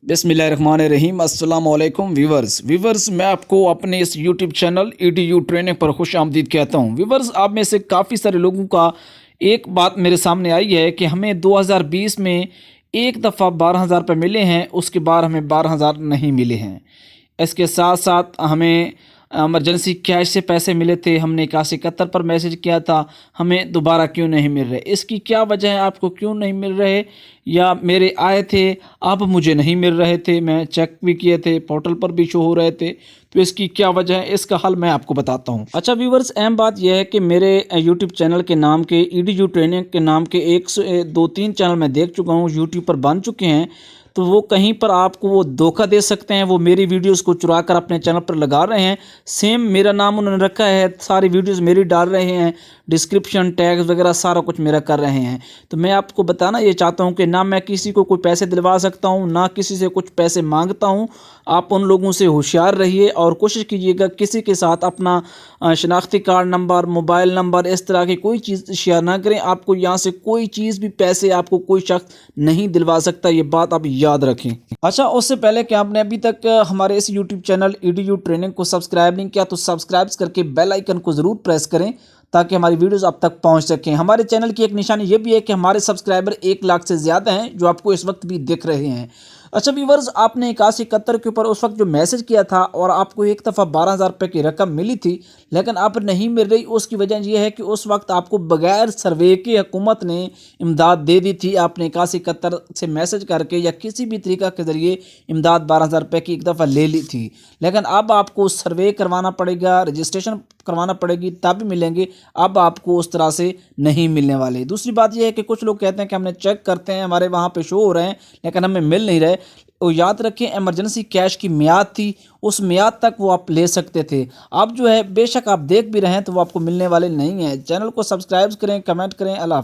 बिस्मिल्लाहिर्रहमानिर्रहीम। अस्सलाम वालेकुम व्यूवर्स मैं आपको अपने इस यूट्यूब चैनल EDU ट्रेनिंग पर खुश आमदीद कहता हूँ। व्यूवर्स, आप में से काफ़ी सारे लोगों का एक बात मेरे सामने आई है कि हमें 2020 में एक दफ़ा 12,000 रुपये मिले हैं, उसके बाद हमें 12,000 नहीं मिले हैं। इसके साथ साथ हमें इमरजेंसी कैश से पैसे मिले थे, हमने 8171 पर मैसेज किया था, हमें दोबारा क्यों नहीं मिल रहे? इसकी क्या वजह है? आपको क्यों नहीं मिल रहे? या मेरे आए थे, अब मुझे नहीं मिल रहे थे, मैं चेक भी किए थे, पोर्टल पर भी शो हो रहे थे, तो इसकी क्या वजह है? इसका हल मैं आपको बताता हूँ। अच्छा व्यूवर्स, अहम बात यह है कि मेरे यूट्यूब चैनल के नाम के EDU ट्रेनिंग के नाम के 1 2 3 चैनल मैं देख चुका हूँ, यूट्यूब पर बन चुके हैं। तो वो कहीं पर आपको वो धोखा दे सकते हैं, वो मेरी वीडियोस को चुरा कर अपने चैनल पर लगा रहे हैं। सेम मेरा नाम उन्होंने रखा है, सारी वीडियोस मेरी डाल रहे हैं, डिस्क्रिप्शन टैग्स वगैरह सारा कुछ मेरा कर रहे हैं। तो मैं आपको बताना ये चाहता हूँ कि ना मैं किसी को कोई पैसे दिलवा सकता हूँ, ना किसी से कुछ पैसे मांगता हूँ। आप उन लोगों से होशियार रहिए और कोशिश कीजिएगा किसी के साथ अपना शनाख्ती कार्ड नंबर, मोबाइल नंबर, इस तरह की कोई चीज़ शेयर ना करें। आपको यहाँ से कोई चीज़ भी, पैसे आपको कोई शख्स नहीं दिलवा सकता, ये बात आप याद रखें। अच्छा, उससे पहले कि आपने अभी तक हमारे इस यूट्यूब चैनल EDU ट्रेनिंग को सब्सक्राइब नहीं किया तो सब्सक्राइब करके बेल आइकन को ज़रूर प्रेस करें ताकि हमारी वीडियोस आप तक पहुंच सकें। हमारे चैनल की एक निशानी ये भी है कि हमारे सब्सक्राइबर 1 लाख से ज़्यादा हैं, जो आपको इस वक्त भी दिख रहे हैं। अच्छा व्यूवर्स, आपने 8171 के ऊपर उस वक्त जो मैसेज किया था और आपको एक दफ़ा 12,000 रुपये की रकम मिली थी, लेकिन अब नहीं मिल रही। उसकी वजह यह है कि उस वक्त आपको बगैर सर्वे के हुकूमत ने इमदाद दे दी थी। आपने 8171 से मैसेज करके या किसी भी तरीका के ज़रिए इमदाद 12,000 रुपये की एक दफ़ा ले ली थी, लेकिन अब आपको सर्वे करवाना पड़ेगा, रजिस्ट्रेशन करवाना पड़ेगी, तब मिलेंगे। अब आपको उस तरह से नहीं मिलने वाले। दूसरी बात यह है कि कुछ लोग कहते हैं कि हमने चेक करते हैं, हमारे वहाँ पे शो हो रहे हैं, लेकिन हमें मिल नहीं रहे। तो याद रखें, इमरजेंसी कैश की मियाद थी, उस मियाद तक वो आप ले सकते थे। अब जो है बेशक आप देख भी रहे हैं तो वो आपको मिलने वाले नहीं हैं। चैनल को सब्सक्राइब करें, कमेंट करें। अल्लाह।